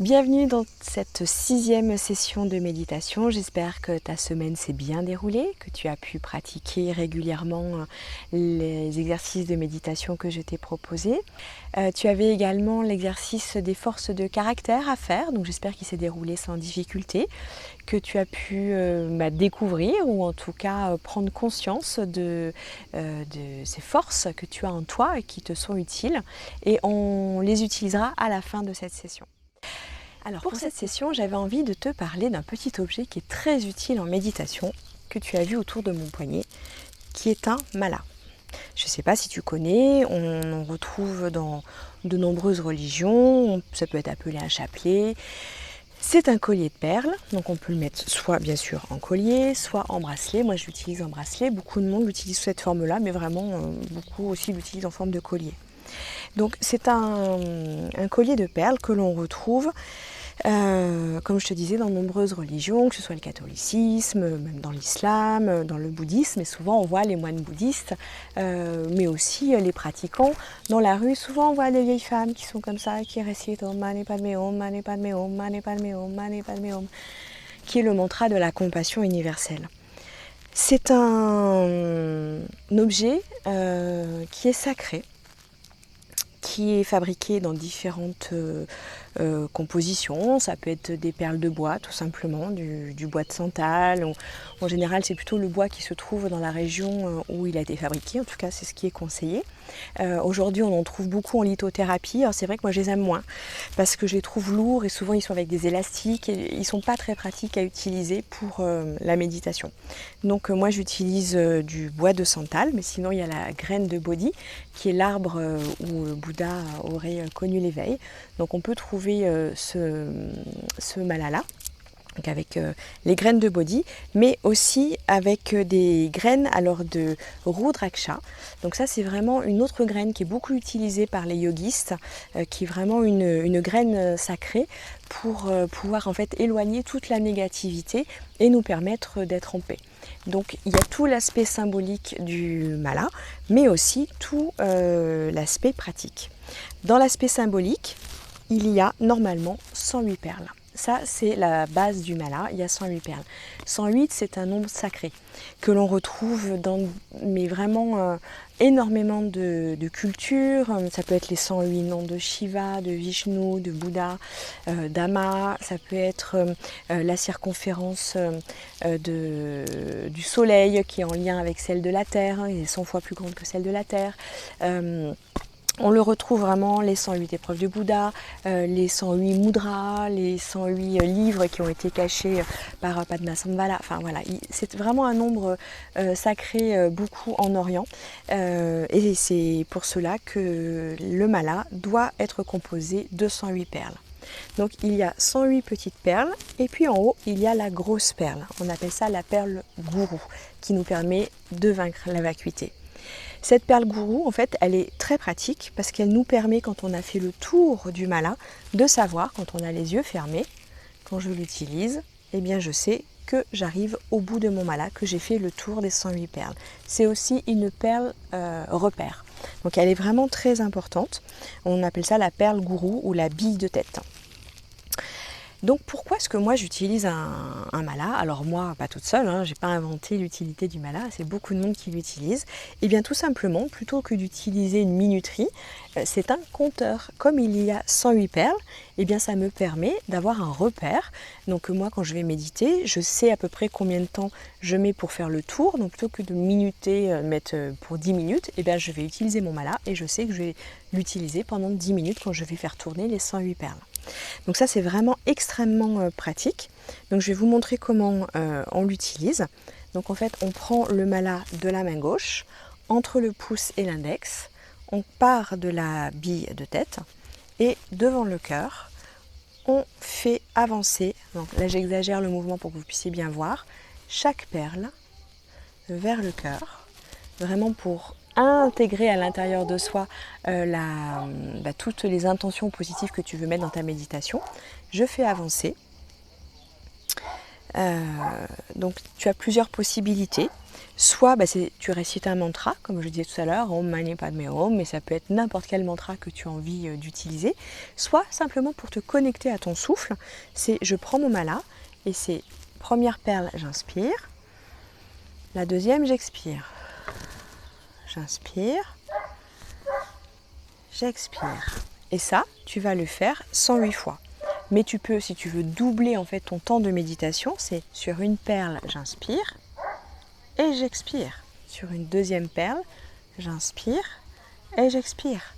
Bienvenue dans cette 6e session de méditation. J'espère que ta semaine s'est bien déroulée, que tu as pu pratiquer régulièrement les exercices de méditation que je t'ai proposés. Tu avais également l'exercice des forces de caractère à faire, donc j'espère qu'il s'est déroulé sans difficulté, que tu as pu découvrir ou en tout cas prendre conscience de ces forces que tu as en toi et qui te sont utiles, et on les utilisera à la fin de cette session. Alors pour cette session, j'avais envie de te parler d'un petit objet qui est très utile en méditation, que tu as vu autour de mon poignet, qui est un mala. Je ne sais pas si tu connais, on en retrouve dans de nombreuses religions, ça peut être appelé un chapelet. C'est un collier de perles, donc on peut le mettre soit bien sûr en collier, soit en bracelet. Moi je l'utilise en bracelet, beaucoup de monde l'utilise sous cette forme-là, mais vraiment beaucoup aussi l'utilisent en forme de collier. Donc c'est un collier de perles que l'on retrouve, comme je te disais, dans de nombreuses religions, que ce soit le catholicisme, même dans l'islam, dans le bouddhisme, et souvent on voit les moines bouddhistes, mais aussi les pratiquants. Dans la rue, souvent on voit des vieilles femmes qui sont comme ça, qui récitent Om Mani Padme Hum, Mani Padme Hum, Mani Padme Hum, Mani Padme Hum, qui est le mantra de la compassion universelle. C'est un objet qui est sacré, qui est fabriqué dans différentes compositions. Ça peut être des perles de bois tout simplement, du bois de santal. En général c'est plutôt le bois qui se trouve dans la région où il a été fabriqué, en tout cas c'est ce qui est conseillé. Aujourd'hui on en trouve beaucoup en lithothérapie. Alors c'est vrai que moi je les aime moins parce que je les trouve lourds et souvent ils sont avec des élastiques et ils ne sont pas très pratiques à utiliser pour la méditation. Donc moi j'utilise du bois de santal, mais sinon il y a la graine de Bodhi qui est l'arbre où Bouddha aurait connu l'éveil. Donc on peut trouver ce mala-là, donc avec les graines de Bodhi, mais aussi avec des graines alors de Rudraksha. Donc ça c'est vraiment une autre graine qui est beaucoup utilisée par les yogistes, qui est vraiment une graine sacrée pour pouvoir en fait éloigner toute la négativité et nous permettre d'être en paix. Donc il y a tout l'aspect symbolique du mala, mais aussi tout l'aspect pratique. Dans l'aspect symbolique, il y a normalement 108 perles. Ça, c'est la base du mala, il y a 108 perles. 108, c'est un nombre sacré que l'on retrouve dans vraiment énormément de cultures. Ça peut être les 108 noms de Shiva, de Vishnu, de Bouddha, d'Ama. Ça peut être la circonférence du soleil qui est en lien avec celle de la terre. Elle est 100 fois plus grande que celle de la terre. On le retrouve vraiment, les 108 épreuves de Bouddha, les 108 mudras, les 108 livres qui ont été cachés par Padmasambhava. Enfin voilà, c'est vraiment un nombre sacré beaucoup en Orient. Et c'est pour cela que le mala doit être composé de 108 perles. Donc il y a 108 petites perles et puis en haut il y a la grosse perle. On appelle ça la perle gourou qui nous permet de vaincre la vacuité. Cette perle gourou, en fait, elle est très pratique parce qu'elle nous permet, quand on a fait le tour du mala, de savoir, quand on a les yeux fermés, quand je l'utilise, eh bien je sais que j'arrive au bout de mon mala, que j'ai fait le tour des 108 perles. C'est aussi une perle repère. Donc elle est vraiment très importante. On appelle ça la perle gourou ou la bille de tête. Donc pourquoi est-ce que moi j'utilise un mala? Alors moi, pas toute seule, je n'ai pas inventé l'utilité du mala, c'est beaucoup de monde qui l'utilise. Et bien tout simplement, plutôt que d'utiliser une minuterie, c'est un compteur. Comme il y a 108 perles, et bien ça me permet d'avoir un repère. Donc moi quand je vais méditer, je sais à peu près combien de temps je mets pour faire le tour. Donc plutôt que de minuter, mettre pour 10 minutes, et bien je vais utiliser mon mala et je sais que je vais l'utiliser pendant 10 minutes quand je vais faire tourner les 108 perles. Donc ça c'est vraiment extrêmement pratique. Donc je vais vous montrer comment on l'utilise. Donc en fait on prend le mala de la main gauche, entre le pouce et l'index, on part de la bille de tête et devant le cœur, on fait avancer, donc là j'exagère le mouvement pour que vous puissiez bien voir, chaque perle vers le cœur, vraiment pour intégrer à l'intérieur de soi toutes les intentions positives que tu veux mettre dans ta méditation. Je fais avancer Donc tu as plusieurs possibilités. Soit tu récites un mantra, comme je disais tout à l'heure, Om Mani Padme Hum, mais ça peut être n'importe quel mantra que tu as envie d'utiliser. Soit simplement pour te connecter à ton souffle, c'est je prends mon mala et c'est première perle, j'inspire. La deuxième, j'expire. J'inspire. J'expire. Et ça, tu vas le faire 108 fois. Mais tu peux, si tu veux doubler en fait ton temps de méditation, c'est sur une perle, j'inspire et j'expire. Sur une deuxième perle, j'inspire et j'expire.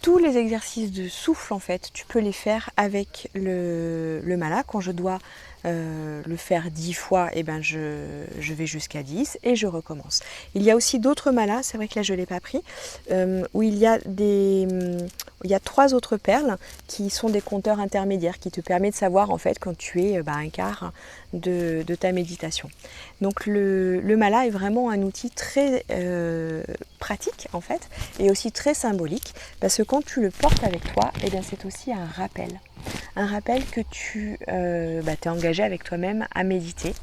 Tous les exercices de souffle, en fait, tu peux les faire avec le mala. Quand je dois le faire 10 fois, eh ben je vais jusqu'à 10 et je recommence. Il y a aussi d'autres malas, c'est vrai que là je ne l'ai pas pris, où il y a 3 autres perles qui sont des compteurs intermédiaires qui te permettent de savoir en fait quand tu es un quart de ta méditation. Donc le mala est vraiment un outil très pratique en fait et aussi très symbolique parce que quand tu le portes avec toi, eh bien, c'est aussi un rappel. Un rappel que tu t'es engagé avec toi-même à méditer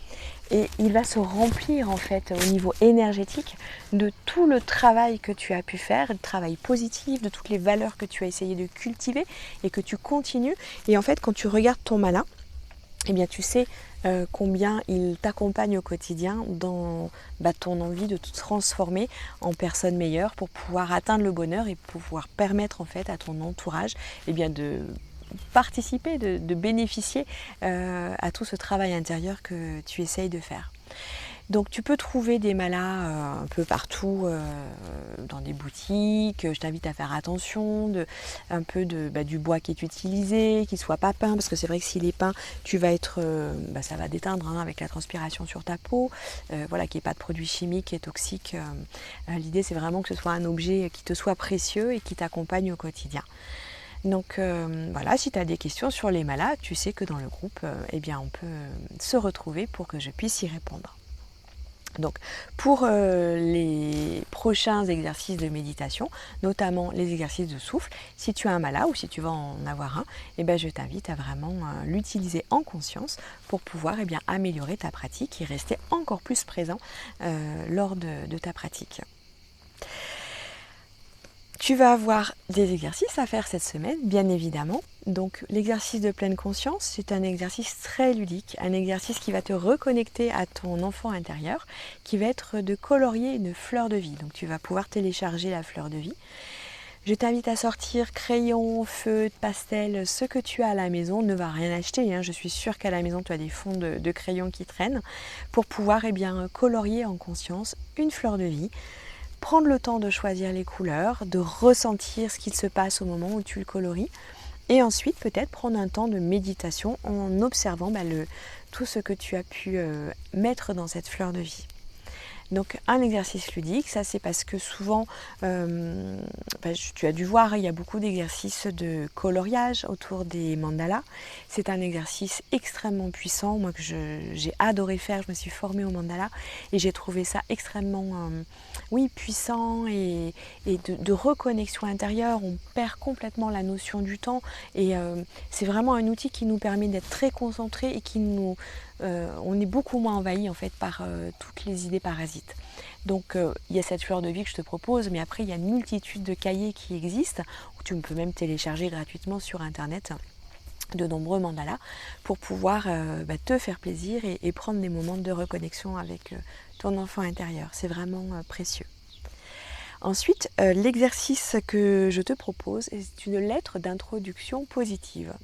et il va se remplir en fait au niveau énergétique de tout le travail que tu as pu faire, le travail positif, de toutes les valeurs que tu as essayé de cultiver et que tu continues. Et en fait quand tu regardes ton mala, eh bien tu sais combien il t'accompagne au quotidien dans ton envie de te transformer en personne meilleure pour pouvoir atteindre le bonheur et pouvoir permettre en fait à ton entourage de participer, de bénéficier à tout ce travail intérieur que tu essayes de faire. Donc tu peux trouver des malas un peu partout dans des boutiques. Je t'invite à faire attention du bois qui est utilisé, qu'il ne soit pas peint, parce que c'est vrai que s'il est peint, tu vas être, ça va déteindre avec la transpiration sur ta peau, qu'il n'y ait pas de produits chimiques et toxiques. L'idée c'est vraiment que ce soit un objet qui te soit précieux et qui t'accompagne au quotidien. Donc si tu as des questions sur les malas, tu sais que dans le groupe, on peut se retrouver pour que je puisse y répondre. Donc pour les prochains exercices de méditation, notamment les exercices de souffle, si tu as un mala ou si tu vas en avoir un, je t'invite à vraiment l'utiliser en conscience pour pouvoir améliorer ta pratique et rester encore plus présent lors de ta pratique. Tu vas avoir des exercices à faire cette semaine, bien évidemment. Donc l'exercice de pleine conscience, c'est un exercice très ludique, un exercice qui va te reconnecter à ton enfant intérieur, qui va être de colorier une fleur de vie. Donc tu vas pouvoir télécharger la fleur de vie. Je t'invite à sortir crayon, feutre, pastel, ce que tu as à la maison. Ne va rien acheter, je suis sûre qu'à la maison tu as des fonds de crayon qui traînent, pour pouvoir colorier en conscience une fleur de vie. Prendre le temps de choisir les couleurs, de ressentir ce qu'il se passe au moment où tu le colories et ensuite peut-être prendre un temps de méditation en observant tout ce que tu as pu mettre dans cette fleur de vie. Donc un exercice ludique, ça c'est parce que souvent, tu as dû voir, il y a beaucoup d'exercices de coloriage autour des mandalas. C'est un exercice extrêmement puissant, moi que j'ai adoré faire, je me suis formée au mandala et j'ai trouvé ça extrêmement puissant et de reconnexion intérieure. On perd complètement la notion du temps et c'est vraiment un outil qui nous permet d'être très concentrés et qui on est beaucoup moins envahi en fait par toutes les idées parasites. Donc il y a cette fleur de vie que je te propose, mais après il y a une multitude de cahiers qui existent, où tu peux même télécharger gratuitement sur internet de nombreux mandalas pour pouvoir te faire plaisir et prendre des moments de reconnexion avec ton enfant intérieur. C'est vraiment précieux. Ensuite, l'exercice que je te propose est une lettre d'introduction positive.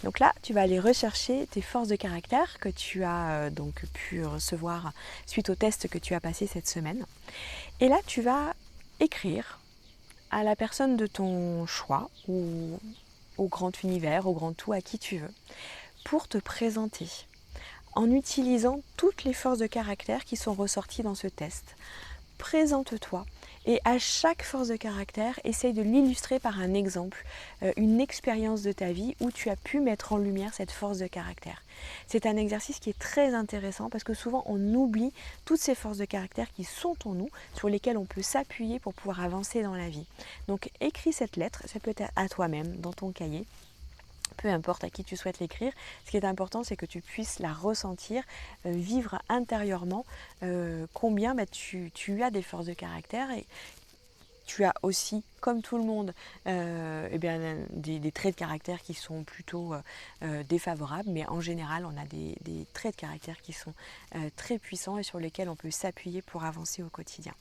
Donc là, tu vas aller rechercher tes forces de caractère que tu as pu recevoir suite au test que tu as passé cette semaine. Et là, tu vas écrire à la personne de ton choix ou au grand univers, au grand tout, à qui tu veux, pour te présenter en utilisant toutes les forces de caractère qui sont ressorties dans ce test. Présente-toi et à chaque force de caractère, essaye de l'illustrer par un exemple, une expérience de ta vie où tu as pu mettre en lumière cette force de caractère. C'est un exercice qui est très intéressant parce que souvent on oublie toutes ces forces de caractère qui sont en nous, sur lesquelles on peut s'appuyer pour pouvoir avancer dans la vie. Donc écris cette lettre, ça peut être à toi-même, dans ton cahier, peu importe à qui tu souhaites l'écrire. Ce qui est important, c'est que tu puisses la ressentir, vivre intérieurement combien tu as des forces de caractère. Et tu as aussi, comme tout le monde, des traits de caractère qui sont plutôt défavorables, mais en général, on a des traits de caractère qui sont très puissants et sur lesquels on peut s'appuyer pour avancer au quotidien.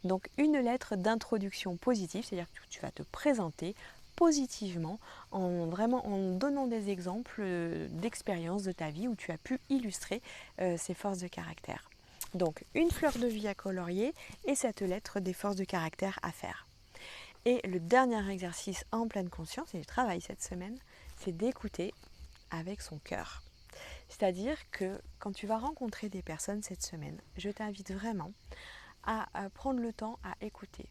Donc une lettre d'introduction positive, c'est-à-dire que tu vas te présenter positivement en donnant des exemples d'expériences de ta vie où tu as pu illustrer ces forces de caractère. Donc une fleur de vie à colorier et cette lettre des forces de caractère à faire. Et le dernier exercice en pleine conscience, et je travaille cette semaine, c'est d'écouter avec son cœur. C'est-à-dire que quand tu vas rencontrer des personnes cette semaine, je t'invite vraiment à prendre le temps à écouter,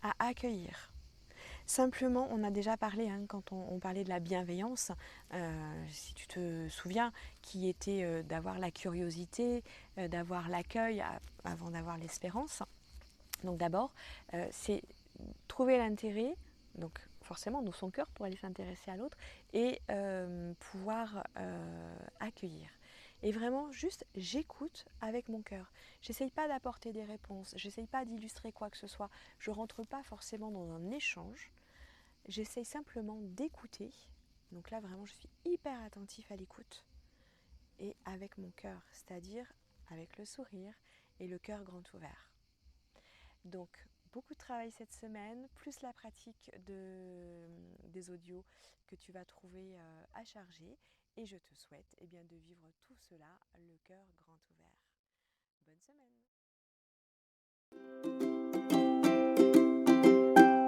à accueillir. Simplement, on a déjà parlé, quand on parlait de la bienveillance, si tu te souviens, qui était d'avoir la curiosité, d'avoir l'accueil avant d'avoir l'espérance. Donc d'abord, c'est trouver l'intérêt, donc forcément dans son cœur pour aller s'intéresser à l'autre, et pouvoir accueillir. Et vraiment, juste, j'écoute avec mon cœur. J'essaye pas d'apporter des réponses, j'essaye pas d'illustrer quoi que ce soit. Je rentre pas forcément dans un échange. J'essaye simplement d'écouter. Donc là, vraiment, je suis hyper attentif à l'écoute. Et avec mon cœur, c'est-à-dire avec le sourire et le cœur grand ouvert. Donc, beaucoup de travail cette semaine, plus la pratique des audios que tu vas trouver à charger. Et je te souhaite de vivre tout cela le cœur grand ouvert. Bonne semaine!